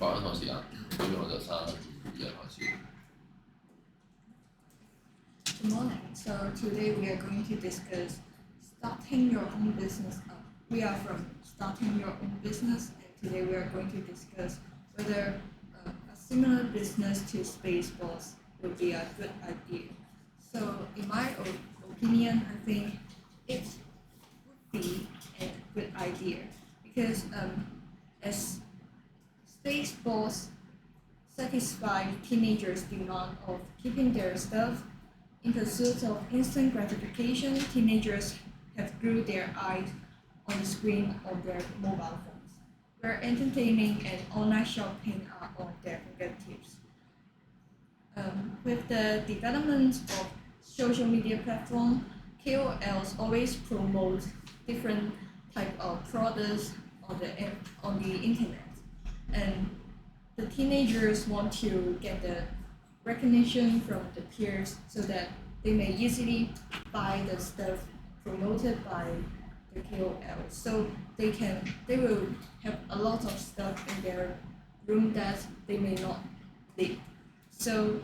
各位同事啊，跟住我就3、2、1開始。Good morning. So today we are going to discuss starting your own business. We are from starting your own business, and today we are going to discuss whether a similar business to Spaceballs would be a good idea. So in my opinion, I think it would be a good idea because as Spaceballs satisfy teenagers' demand of keeping their stuff. In pursuit of instant gratification, teenagers have glued their eyes on the screen of their mobile phones, where entertainment and online shopping are on their fingertips. With the development of social media platforms, KOLs always promote different type of products on the internet, and the teenagers want to get the recognition from the peers so that they may easily buy the stuff promoted by the KOLs. So they will have a lot of stuff in their room that they may not need. So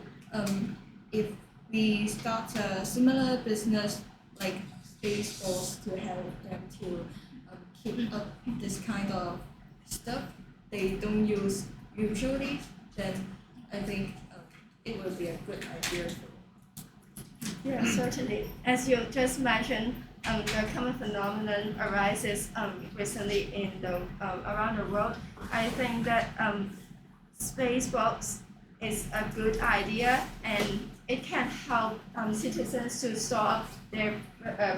if we start a similar business like Spaceballs to help them to keep up this kind of stuff they don't use usually, then I think it will be a good idea for them. Yeah, certainly. As you just mentioned, the common phenomenon arises recently in the around the world. I think that Spacebox is a good idea, and it can help citizens to store up their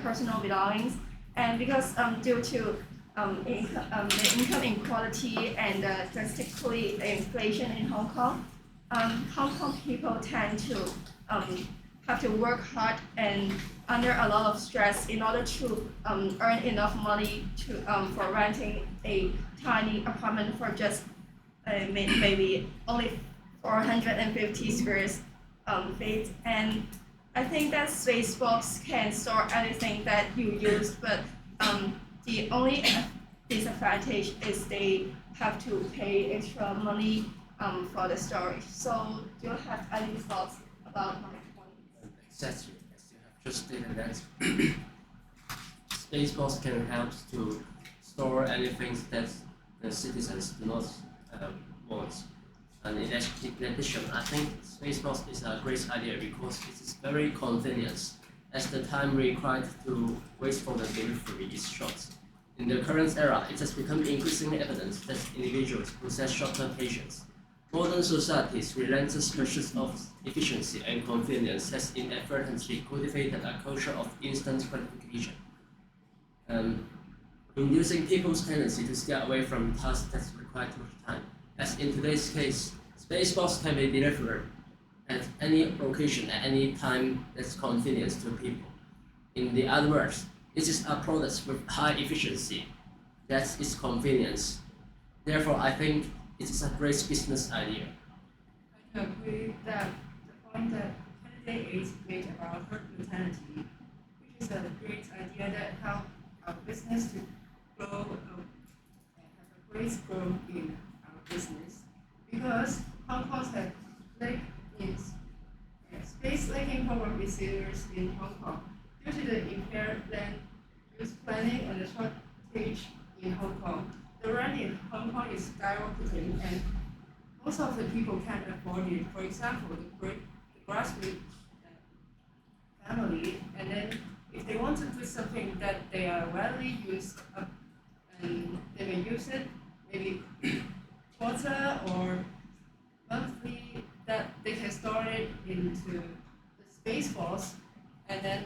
personal belongings. And because due to the income inequality and drastically inflation in Hong Kong, Hong Kong people tend to have to work hard and under a lot of stress in order to earn enough money to for renting a tiny apartment for just maybe only 450 square feet. And I think that Spacebox can store anything that you use, but the only disadvantage is they have to pay extra money for the storage. So do you have any thoughts about my point? Exactly, as you have just stated that Spaceballs can help to store anything that the citizens do not want. And in addition, I think Spaceballs is a great idea because it is very convenient, as the time required to wait for the delivery is short. In the current era, it has become increasingly evident that individuals possess shorter patience. Modern society's relentless pursuit of efficiency and convenience has inadvertently cultivated a culture of instant gratification, inducing people's tendency to steer away from tasks that require too much time. As in today's case, Spaceballs can be delivered at any location at any time that's convenient to people. In the other words, it is a product with high efficiency that is convenience. Therefore, I think it is a great business idea. I agree that the point that Candidate is made about herd mentality, which is a great idea that helps our business to grow and have a great growth in our business. Because Hong Kong has space lacking problem is serious in Hong Kong due to the impaired land use planning and the shortage in Hong Kong. The rent in Hong Kong is skyrocketing, and most of the people can't afford it. For example, the grassroots family, and then if they want to do something that they are rarely used up, and they may use it maybe quarter or monthly, that they can store it into the Spaceballs, and then.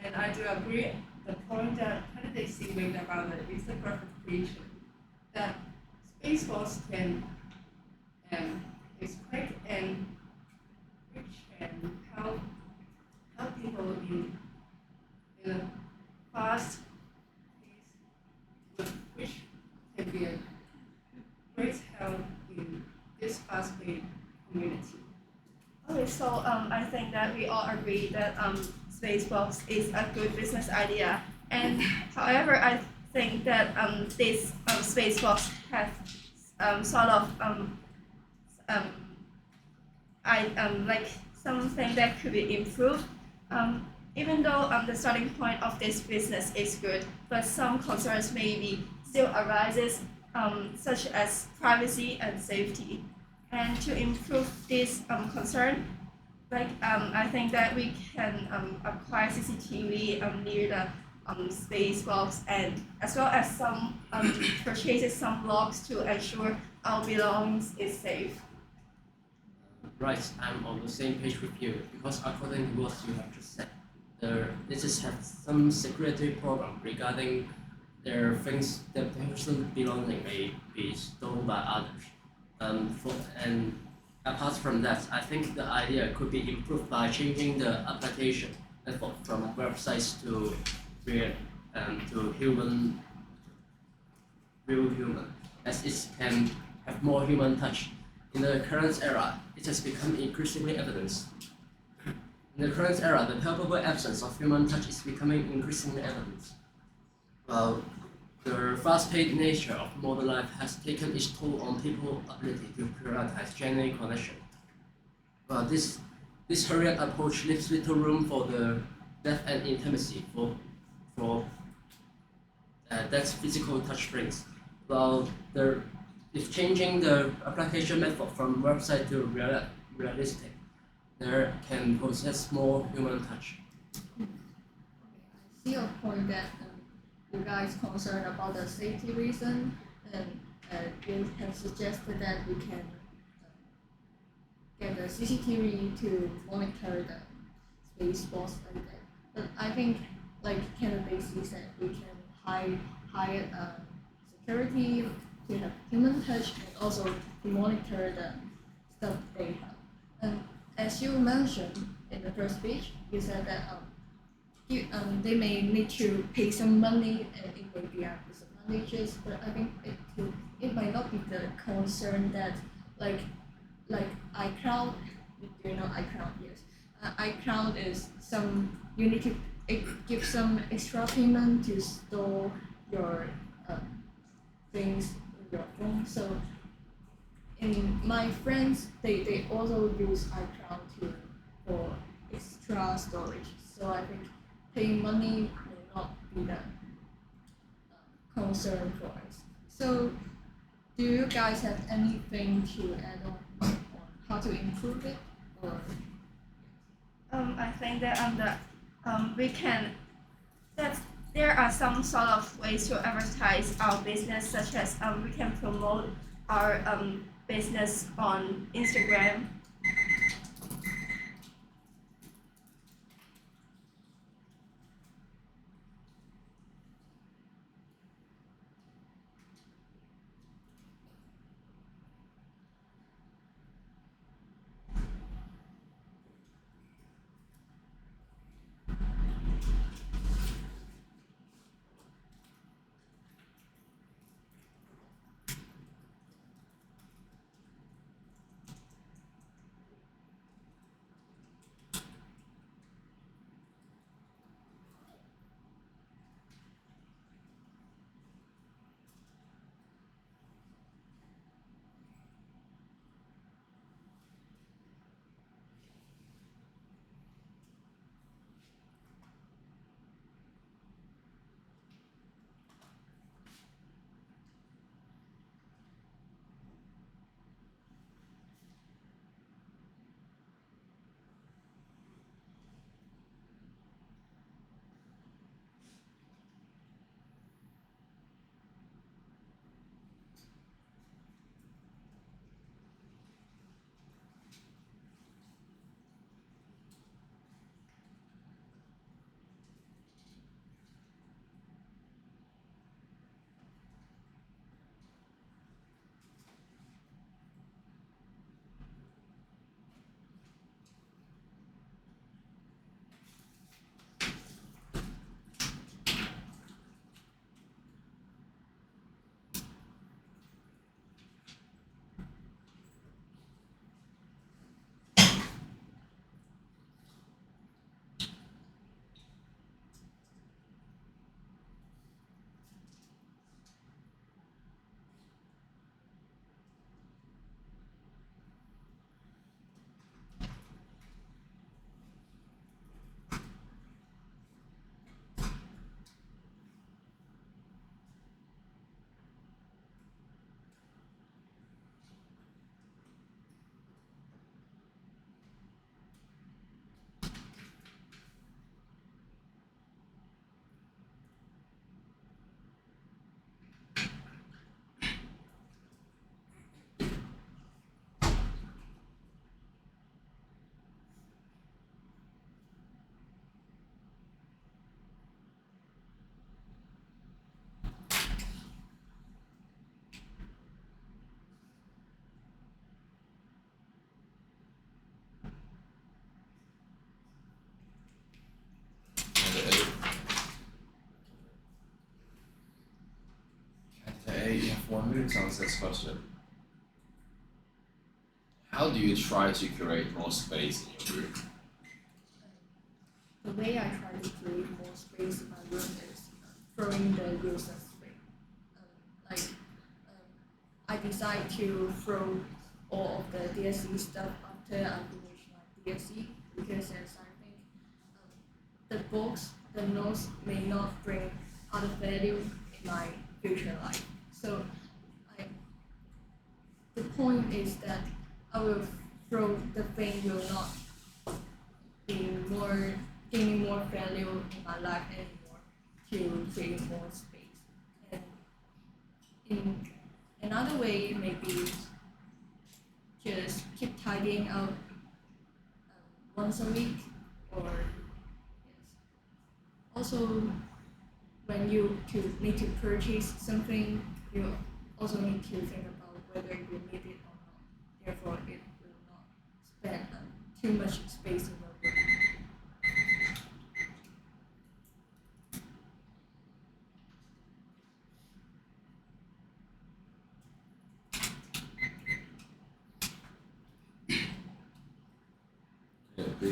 And I do agree the point that Candidates made about the instant gratification, that Spaceballs can is quick and which can help people in a fast pace, which can be a great help in this fast-paced community. Okay, so I think that we all agree that Spacebox is a good business idea. And however, I think that this Spacebox has sort of like something that could be improved. Even though the starting point of this business is good, but some concerns maybe still arises, such as privacy and safety. And to improve this concern, I think that we can acquire CCTV near the space box, and as well as some purchases some locks to ensure our belongings is safe. Right, I'm on the same page with you because according to what you have just said, this is have some security problem regarding their things, their personal belonging may be stolen by others. And apart from that, I think the idea could be improved by changing the application method from websites to real human, as it can have more human touch. In the current era, it has become increasingly evident. In the current era, the palpable absence of human touch is becoming increasingly evident. Well, the fast-paced nature of modern life has taken its toll on people's ability to prioritize genuine connection. Well, this hurried approach leaves little room for the depth and intimacy for that physical touch brings. Well, if changing the application method from website to realistic, there can possess more human touch. I see your point that you guys concerned about the safety reason, and you have suggested that we can get the CCTV to monitor the space box like that. But I think, like Candidate said, we can hire security to have human touch and also to monitor the stuff they have. And as you mentioned in the first speech, you said that they may need to pay some money and it may be a disadvantages, but I think it might not be the concern that like iCloud, do you know iCloud? Yes. iCloud is you need to give some extra payment to store your things in your phone. So in my friends, they also use iCloud for extra storage. So I think paying money may not be the concern for us. So do you guys have anything to add on how to improve it, or? I think that there are some sort of ways to advertise our business, such as we can promote our business on Instagram. moving to answer this question. How do you try to create more space in your room? The way I try to create more space in my room is throwing the user space. I decide to throw all of the DSE stuff after I finish my DSE because as I think the books, the notes may not bring other value in my future life. So the point is that I will throw the thing will not be more gaining more value in my life anymore to create more space. And in another way, maybe just keep tidying up once a week, or yes. Also, when you need to purchase something, you also need to think about whether you need it or not. Therefore, it will not spend too much space in your room. Yeah, B.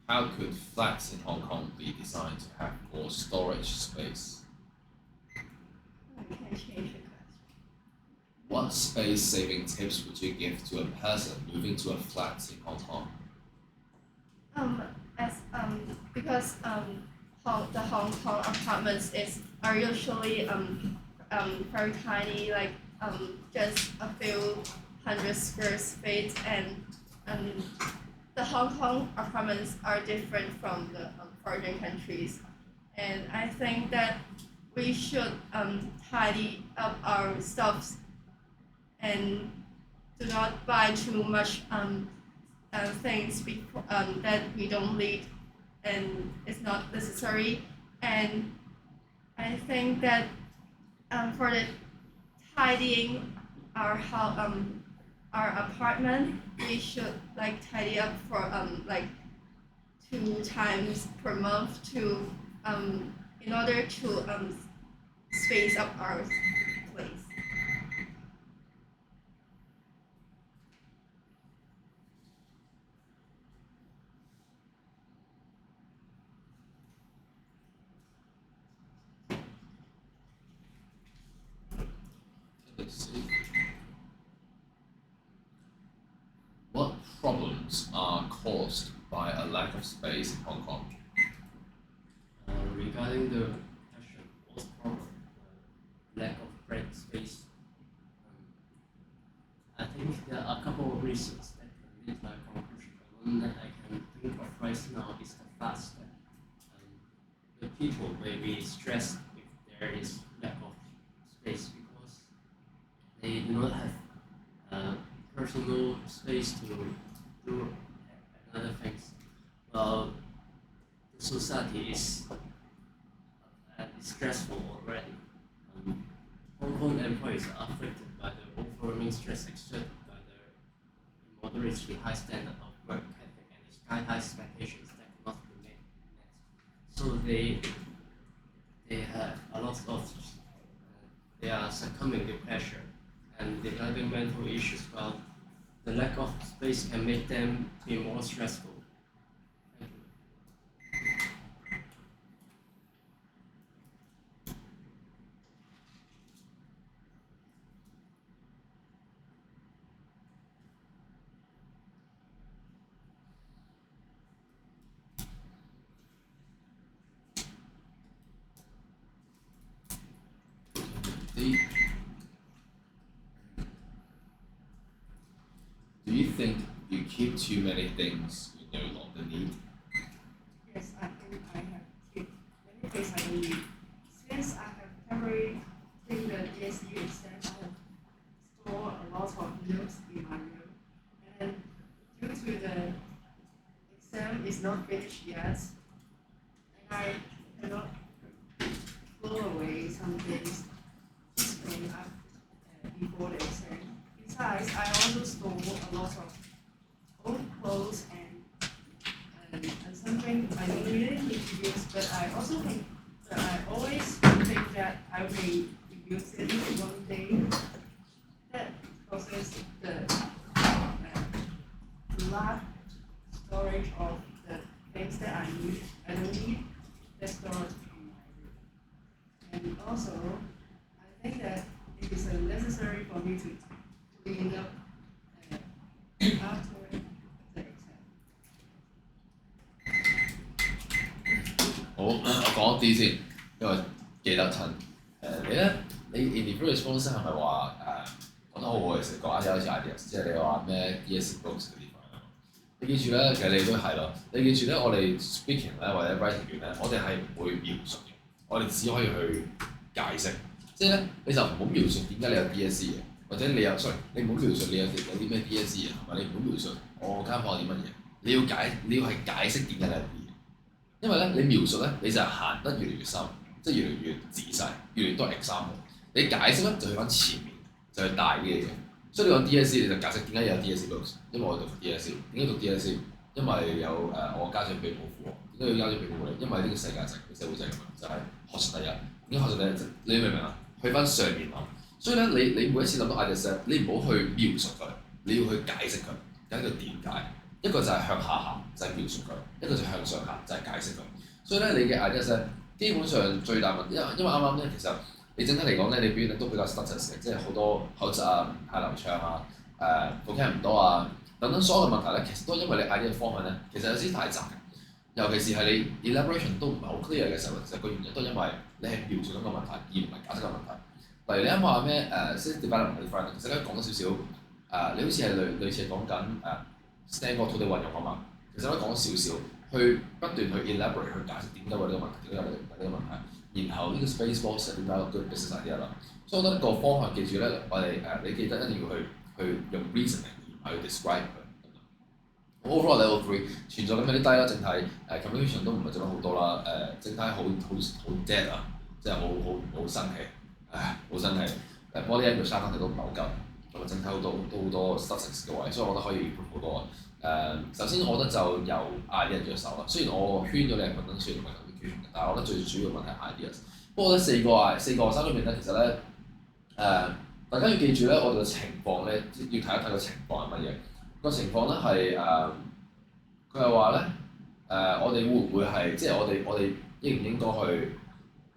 How could flats in Hong Kong be designed to have more storage space? I can change the question. What space saving tips would you give to a person moving to a flat in Hong Kong? Because the Hong Kong apartments are usually very tiny, like just a few hundred square feet, and the Hong Kong apartments are different from the foreign countries, and I think that we should tidy up our stuffs and do not buy too much things that we don't need and it's not necessary. And I think that for the tidying our apartment, we should like tidy up for like 2 times per month to in order to space up our place. Let's see. What problems are caused by a lack of space in Hong Kong? Regarding the question, what's problem? Lack of break space. I think there are a couple of reasons that can lead to my conclusion. One that I can think of right now is the fact that the people may be stressed if there is lack of space because they do not have personal space to do another things. Well, the society is stressful already. Hong Kong employees are affected by the overwhelming stress exerted by the immoderately high standard of work ethic and the sky-high expectations that cannot be met. So they have a lot of they are succumbing to pressure and developing mental issues. Well, the lack of space can make them be more stressful. Thank you. D. Do you think you keep too many things you no longer need? Yes, I think I have kept many things I don't need. Since I have temporarily taken the DSE exam, I have stored a lot of notes in my room. And due to the exam is not finished yet, and I cannot throw away some things just when before the exam. Besides, I also store a lot of old clothes and I will use it one day. That causes the large storage of the things that I don't need, that's stored in my room. And also, I think that it is necessary for me to clean up after the exam. 好，我講一啲先，因為記得親。你 individual response 係咪話講得好好嘅？成個 idea 好似 ideas，即係你話咩 DSE books 嗰啲咁樣。你記住咧，其實你都係咯。你記住咧，我哋 speaking 咧或者 writing 段咧，我哋係唔會描述嘅，我哋只可以去解釋。即係咧，你就唔好描述點解你有 DSE 嘅，或者你有 sorry， 你唔好描述你有啲咩 DSE 嘅，同埋你唔好描述我間房有啲乜嘢。你要係解釋點解你有啲嘢。因為咧，你描述咧，你就行得越嚟越深，即係越嚟越仔細，越嚟越多 example。你解釋咧就去翻前面，就去大啲嘅嘢。所以你講 DSE 你就解釋點解有 DSE books，因為我讀 DSE。點解讀 DSE？ 因為有我家長俾保護我。點解要家長俾保護你？因為呢個世界就係社會就係咁樣，就係學術第一。點解學術第一？你明唔明啊？去翻上面諗。所以咧，你每一次諗到 idea， 你唔好去描述佢，你要去解釋佢，解釋佢點解。一個就係向下行，就係描述佢；一個就向上行，就係解釋佢。所以咧，你嘅 ideas 咧，基本上最大問題，因為啱啱咧，其實你整體嚟講咧，你表現都比較 status 嘅，即係好多口窒啊，唔太流暢啊，vocab 唔多啊，等等所有嘅問題咧，其實都因為你 idea 嘅方向咧，其實有啲太窄嘅。尤其是係你 elaboration 都唔係好 clear 嘅時候，其實個原因都因為你係描述緊個問題，而唔係解釋個問題。例如你啱話咩system development 嗰啲 friend， 其實咧講咗少少你好似係類似係講緊STEM 個土地運用啊嘛，其實都講少少，去不斷去 elaborate 去解釋點解會呢個問題，點解有呢個問題，然後呢個 space force 點解有 good business idea 啦。所以我覺得個方向記住咧，我哋你記得一定要去用 reasoning 而唔係去 describe 佢。Overall level 3存在感有啲低啦，整體communication 都唔係做得好多啦，整體好 dead 啊，即係好生氣，好生氣。body language 沙灘都唔係好夠。同埋整體好多 statistics 嘅位，所以我覺得可以 improve 好多。首先我覺得就由 idea 着手啦。雖然我圈咗你係 potential 同埋 communication 嘅，但係我覺得最主要問題係 ideas。不過咧四個學生裏面咧，其實咧大家要記住咧，我哋嘅情況咧要睇一睇個情況係乜嘢。個情況咧係佢係話咧我哋會唔會係即係我哋應唔應該去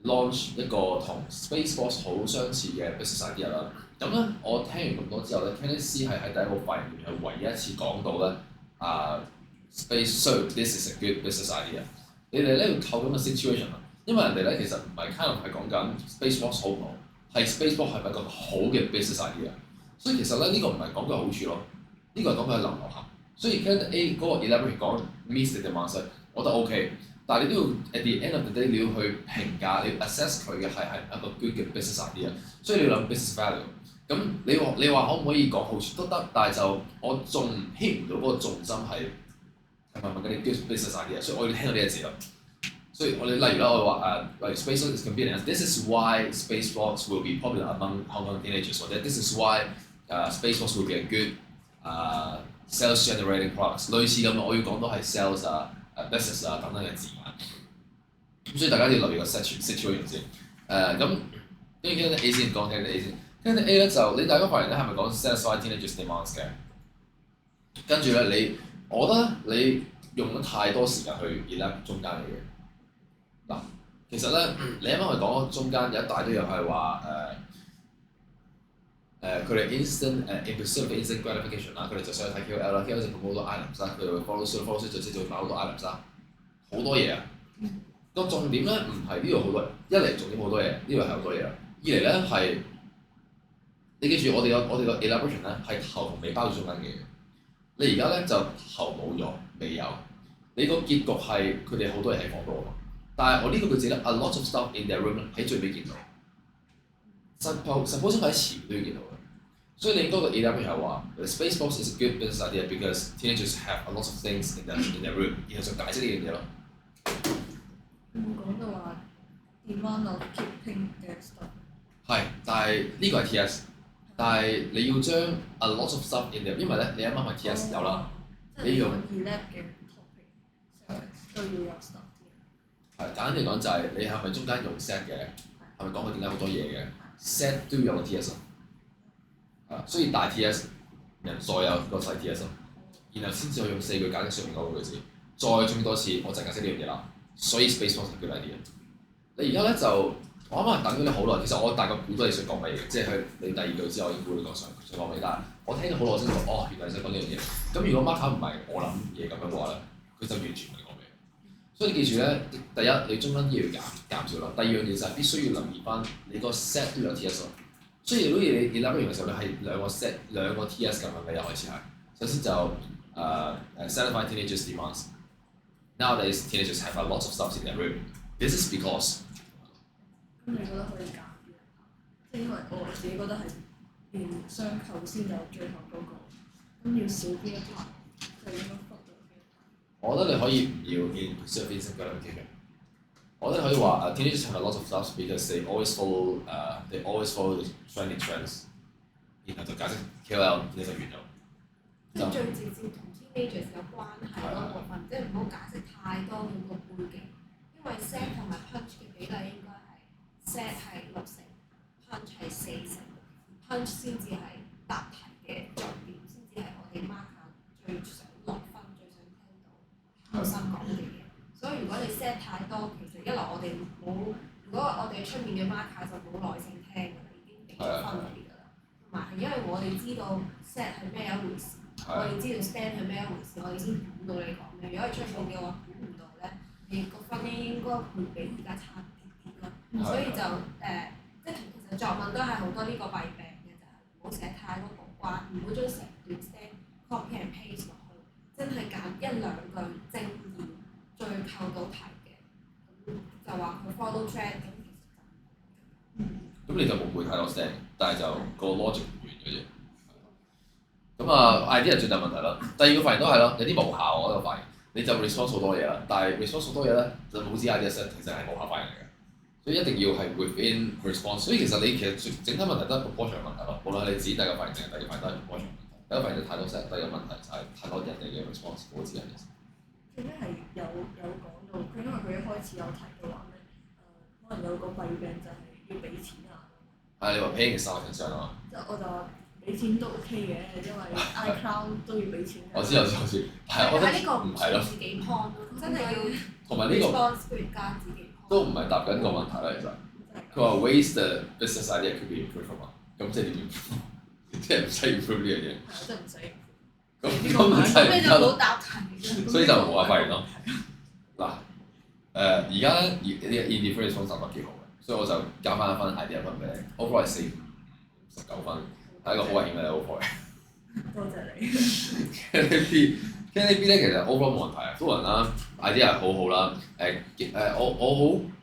launch 一個同 Space Force 好相似嘅 business idea 啦？咁咧，我聽完咁多之後咧 ，DSE 係喺第一個發言入面係唯一一次講到咧Space this is a good business idea。你哋咧要透咁嘅 situation 啊，因為人哋咧其實唔係 kind of 係講緊 Space Force 好唔好，係 Space Force 係咪一個好嘅 business idea。所以其實咧呢個唔係講佢好處咯，呢個係講佢流唔流行。所以 Candidate A 嗰個 elaborate 講 miss the demand， 我覺得 OK， 但係你都要 at the end of the day 你要去評價，你要 assess 佢嘅係一個 good 嘅 business idea， 所以你要諗 business value。咁你話可唔可以講好處都得，但係就我仲 hit 唔到嗰個重心係咪問緊你 good business idea， 所以我要聽到呢一字咯。所以我哋例如啦，我話例如 space force is convenient，this is why space force will be popular among Hong Kong teenagers， 或者 this is why space force will be a good sales generating products， 類似咁我要講到係 sales business 等等嘅字眼。咁所以大家要留意個 situation 先。咁跟住 A 先講 A 先。跟住 A 咧就你大家發現咧係咪講 satisfy teenagers demands 嘅？跟住咧我覺得你用咗太多時間去 elab 中間嘅嘢。嗱，其實咧你啱啱係講中間有一大堆又係話佢哋 impulsive instant gratification 啦，佢哋就想去睇 KOL 啦 ，KOL 就 promote 好多 items 啦，佢哋會 follow suit 就即係會買好多 items 啦，好多嘢啊！個重點咧唔係呢度好多，一嚟重點好多嘢，呢度係好多嘢啦。二嚟咧係你記住我哋個 elaboration 咧係頭同尾包住中間嘅嘢。你而家咧就頭冇咗，尾有。你個結局係佢哋好多嘢喺房度啊，但係我呢個句子咧 ，a lot of stuff in their room 喺最尾見到。suppose 喺前面都要見到嘅。所以你應該個 elaboration 係話 ，the space box is a good business idea because teenagers have a lot of things in their room， 然後就解釋呢樣嘢咯。有冇講到話 demand of keeping their stuff？ 係，但係呢個係 TS。但係你要將 a lot of stuff in there， 因為咧你啱啱係 TS 有啦，你用 elab 嘅 topic 都要有 stuff。係簡單嚟講就係你係咪中間用 set 嘅，係係咪講佢點解好多嘢嘅 set 都要有個 TS 所以大 TS 人再有個細 TS 然後先至去用4句解釋上面嗰個句子，再中多次我就解釋呢樣嘢啦。所以 space force 係叫 idea。你而家咧就我啱啱等咗你好耐，其實我大概估到你想講乜嘢嘅，即係佢你第二句之後，我已經估你想講乜嘢，但係我聽咗好耐先講，原來你想講呢樣嘢。咁如果 marker 唔係我諗嘢咁樣嘅話咧，佢就完全唔係講咩。所以你記住咧，第一你中間啲要減少啦，第二樣嘢就係必須要留意翻你個 set 都有 TS 咯。所以如果你 elaborate 嘅時候咧，係兩個 TS 咁樣嘅，一開始係首先就satisfy teenagers' demands。Nowadays teenagers have a lot of stuff in their room. This is because 咁你覺得可以減啲？即係因為我自己覺得係連雙扣先有最後嗰個，咁要少邊一 part 就應該忽略邊一 part。我覺得你可以唔要 in pursuit of instant gratification。我覺得可以話teenagers have a lot of stuff because they always follow the trending trends。然後就解釋 KOL 你就完咗。即係最直接同 teenagers 有關係嗰部分，即係唔好解釋太多佢個背景，因為 set 同埋 punch 嘅比例應該係 set 係6成 ，punch 係4成，punch 先至係答題嘅重點，先至係我哋 marker 最想落分、最想聽到考生講嘅嘢。所以如果你 set 太多，其實一來我哋冇，如果我哋出面嘅 marker 就冇耐性聽㗎啦，已經俾咗分你㗎啦。同埋係因為我哋知道 set 係咩一回事。我哋知道 stand 係咩一回事，我哋先估到你講咩。如果你出面嘅話，估唔到咧，你個分應該會比而家差啲啲咯。所以就即係其實作文都係好多呢個弊病嘅，就係唔好寫太多補關，唔好將成段 stand copy and paste 落去，真係揀1-2句正言最扣到題嘅，咁就話佢 follow trend 咁其實就咁你就冇背太多 stand， 但係就個 logic 唔完嘅啫。咁idea 係最大問題啦。第二個發現都係咯，有啲無效我呢個發現，你就 response 好多嘢啦，但係 response 好多嘢咧就冇知 idea set 其實係無效發現嚟嘅，所以一定要係 within response。所以其實你其實整體問題都係 proportion 問題咯。無論係你自己第一個發現定係第二個發現都係 proportion 問題。第一個發現就太多 set，第二個問題就係太多人哋嘅 response 冇知 idea set。最尾係有講到，佢因為佢一開始有提到話咩可能有個弊病就係要俾錢啊。係你話 paying is not a concern 啊？即係我就話。俾錢都 OK 嘅，因為 iCloud 都要俾錢。我知，但係我覺得呢個唔係咯，自己 point 咯，真係要同埋呢個加自己 point 都唔係答緊個問題啦，其實。佢話 waste the business idea could be improved 嘛，咁即係點 improve？ 即係唔使 improve 呢樣嘢。即係唔使。咁你就冇答題。所以就冇話發現咯。嗱而家咧呢 indifferent response 答得幾好嘅，所以我就加翻一分 idea 分俾你 ，overall 係459分。係一個好危險嘅 level 嚟。多謝你。Candidate B 咧其實 overall 冇問題啊 fluent 啦 ，idea 係好好啦。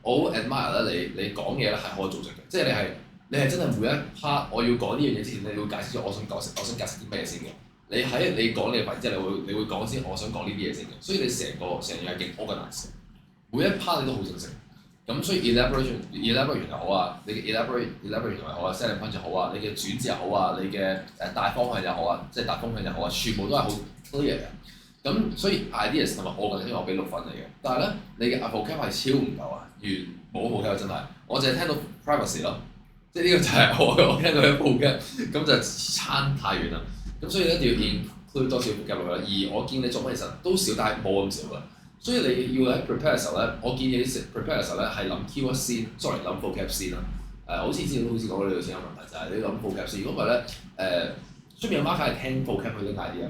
我好 admire 咧你講嘢咧係可以組織嘅，即係你係真係每一 part 我要講呢樣嘢之前，你要解釋咗我想解釋啲咩先嘅。你喺你講你嘅份之後，你會講先我想講呢啲嘢先嘅，所以你成樣係勁 organize 嘅，每一 part 你都好正式。咁所以 elaborate 又好啊，你嘅 elaborate 又好啊 ，set and punch 又好啊，你嘅轉折又好啊，你嘅大方向又好啊，即係大方向又好啊，全部都係好 clear 嘅。咁所以 ideas 同埋我俾6分你嘅，但係咧你嘅 vocab 係超唔夠啊，冇 vocab 真係，我淨係聽到 privacy 咯，即係呢個就係我聽到嘅 vocab，咁就差太遠啦。咁所以咧一定要 include 多少 vocab 落去，而我見你作文其實都少，但係冇咁少㗎。所以你要喺 prepare 嘅時候咧，我建議你 prepare 嘅時候咧係諗 keyword 先，sorry 諗 vocab 先啦。好似之前都好似講過呢度先有問題，就係你諗 vocab 先。如果唔係咧，出面嘅 marker 係聽 vocab 去拎 idea 嘅，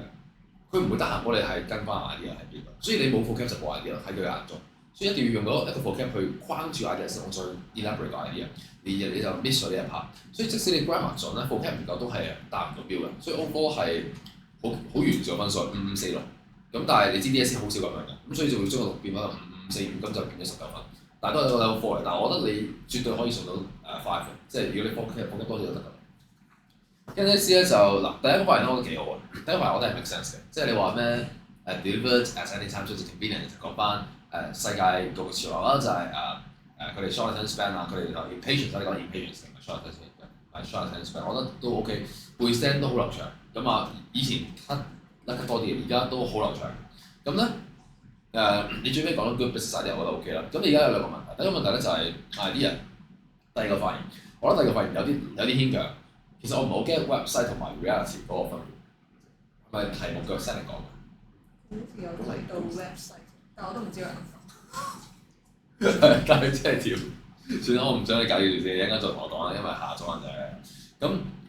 佢唔會得閒我哋係跟翻 idea 喺邊度。所以你冇 vocab 就冇 idea 喺佢眼中。所以一定要用到一個 vocab 去框住 idea 先，我再 elaborate 個 idea。你就 miss 咗呢一 part。所以即使你 grammar 準咧 vocab 唔夠都係達唔到標嘅。所以 overall 係好完咗分數5546。咁但係你知 DSE 好少咁樣嘅，咁所以就會將個6變翻到5545，咁就變咗19分。但係都係一個 level 4嚟，但係我覺得你絕對可以上到5嘅，即係如果你放得多啲就得㗎啦。跟住 C 咧就嗱，第一個發現我覺得幾好啊，第一個發現我覺得係 make sense 嘅，即係你話咩delivered at any time to the convenient 講翻世界個潮流啦，就係佢哋 short attention span 啊，佢哋 impatience 你講 impatience 同埋 short attention span， 我覺得都 OK， 背 stand 都好流暢。咁以前得多啲，而家都好流暢。咁咧你最尾講到 good business idea，我覺得 OK 啦。咁而家有2個問題，第一個問題咧就係 idea 第二個發現，我覺得第二個發現有啲牽強。其實我唔係好 get website 同埋 reality 嗰個分別，係咪題目腳 set 嚟講嘅？好似有提到 website，但我都唔知佢諗但係真係跳，算啦，我唔想你搞住先，一陣間再同我講啦，因為下咗人就係。咁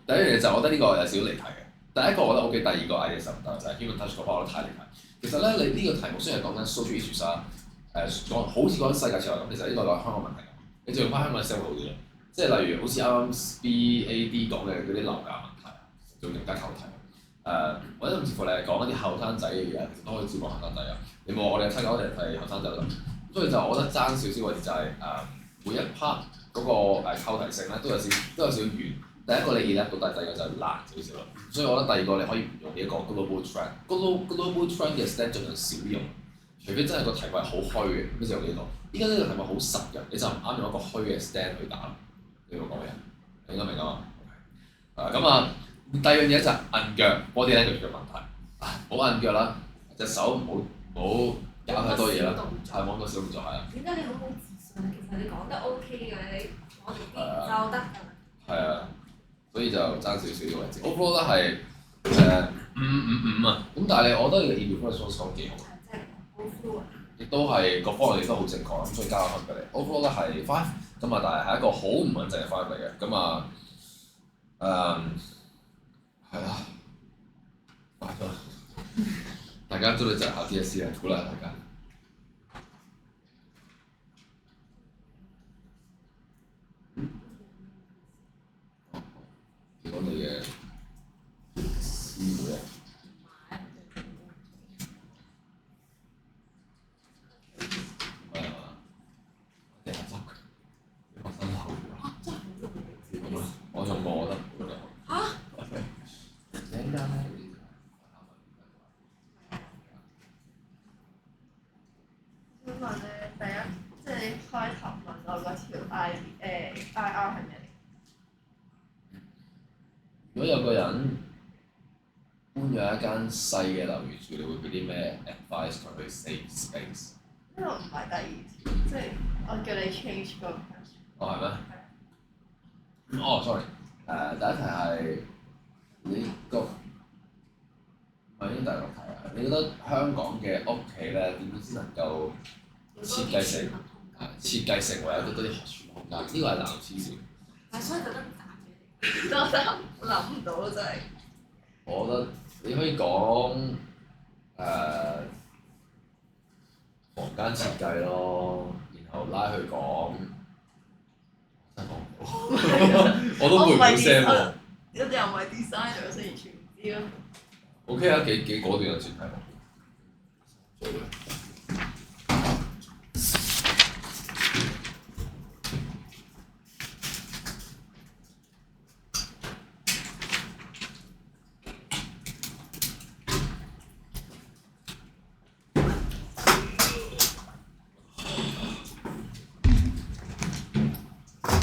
第一樣嘢就我覺得呢個有少少離題嘅。第一個我覺得 OK，第二個 idea 就唔得，就係 human touch 嗰 part 我覺得太離題。其實咧，你呢個題目雖然係講緊 social issues 啦，講好似講緊世界潮流咁，其實呢個係香港問題。你就用翻香港嘅 self 好啲咯，即係例如好似啱啱 BAD 講嘅嗰啲樓價問題，仲更加求題。或者甚至乎你係講一啲後生仔嘅嘢，其實都可以照顧後生仔啊。你冇我哋7、9年係後生仔咯，所以就我覺得爭少少位置就係每一 part 嗰個扣題性咧都有少遠。第一個你 elect 到，第二個就難少少咯。所以我覺得第二個你可以唔用呢一個 global trend，global trend 嘅 stand 盡量少啲用，除非真係個題目係好虛嘅，咁就用呢個。依家呢個題目好實嘅，你就唔啱用一個虛嘅 stand 去打。你會講咩？你應該明啊嘛。咁第二樣嘢就係摁腳 body language 嘅問題。唔好摁腳啦，隻手唔好搞太多嘢啦，係冇咁多小動作係啊。點解你好自信？其實你講得 OK 嘅，你我哋啲就得㗎。係啊，所以就爭少少嘅位置。overall 咧係5啊，咁但係我覺得你嘅 interview response 講幾好。即係好 fluent。亦都係各方面亦都好正確，咁所以加個分俾你。overall 咧係 5，咁啊但係係一個好唔穩陣嘅5嚟嘅，咁啊係啦，快咗，大家都嚟就考 DSE 啦，鼓勵大家。講你嘅思會啊。我用過，我覺得嚇。陣間咧，想問咧，第一即係你開頭問我嗰條 IR 係咩嚟？如果有個人搬咗一間細嘅樓宇住，你會俾啲咩 advice 佢去 save space？呢個唔係第二條，即係我叫你 change 個 question。哦，係咩？sorry，第一題係你個係已經第六題啦。你覺得香港嘅屋企咧點樣先能夠設計成為一個多啲學習空間？呢個係難黐線。係，所以特登打俾你。我諗唔到咯，真係。我覺得你可以講房間設計咯，然後拉佢講。我都會唔到聲喎。又唔係 designer，所以完全唔知咯。OK 啊，幾果斷嘅選題。